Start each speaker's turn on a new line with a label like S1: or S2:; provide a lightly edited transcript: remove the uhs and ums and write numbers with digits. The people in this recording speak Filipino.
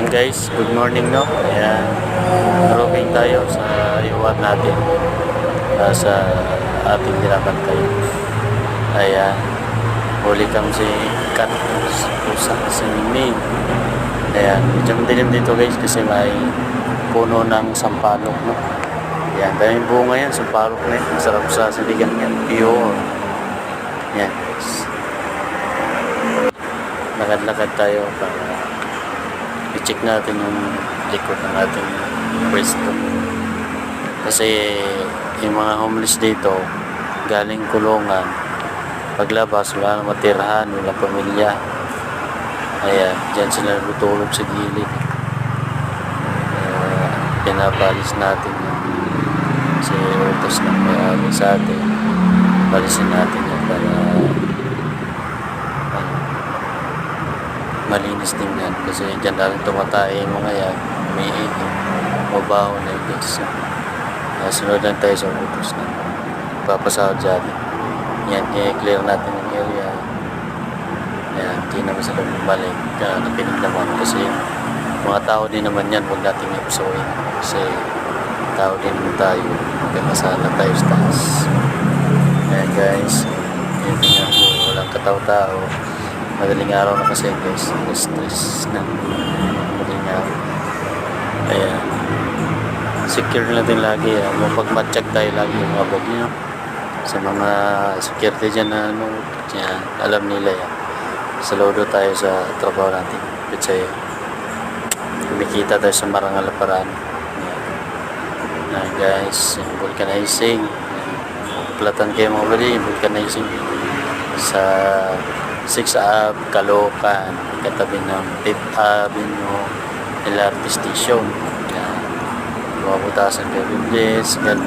S1: Ayan guys, good morning no. Ayan, rolling tayo sa iwan natin sa ating binabantay. Ayan, huli kami si Kat, pusa, si Ming. Ayan, medyo madilim dito guys kasi may puno ng sampalok no. Ayan, daming bunga yan, sampalok na yan. Masarap sa saligan yan, pure. Ayan guys, lakad-lakad tayo para i-check natin yung likod ng ating pwesto. Kasi yung mga homeless dito galing kulungan, paglabas wala na matirahan, wala pamilya. Ayan, dyan sila natutulog sa gilid. Pinapalis natin yun kasi utos ng may-ari sa atin. Palisin natin yun para malinis din yan kasi dyan natin tumatay yung mga yan, may mabaho na yung guys. Sunod lang tayo sa utos na papasahod dyan. Yan, i-clear natin yung area. Yan, hindi naman sila bumalik nakinig naman kasi mga tao din naman yan, huwag natin ipsuin kasi tao din naman tayo, magkakasala tayo sa taas. Yan guys, yun tingnan mo, walang kataw-tao. Madaling araw na kasi guys, stress na madaling araw. Ayan, secure natin lagi. Mapagmatchag tayo lagi yung mga bag nyo sa mga security dyan na yan, alam nila yan. Saludo tayo sa trabaho natin kasi kumikita tayo sa marangal na paraan. Ayan guys, vulcanizing, platan kayo mga bali, vulcanizing sa 6 Ave, Caloocan, katabi ng 5th Avenue, LRT Station. Yan. Mabutasan kayo, Bibles,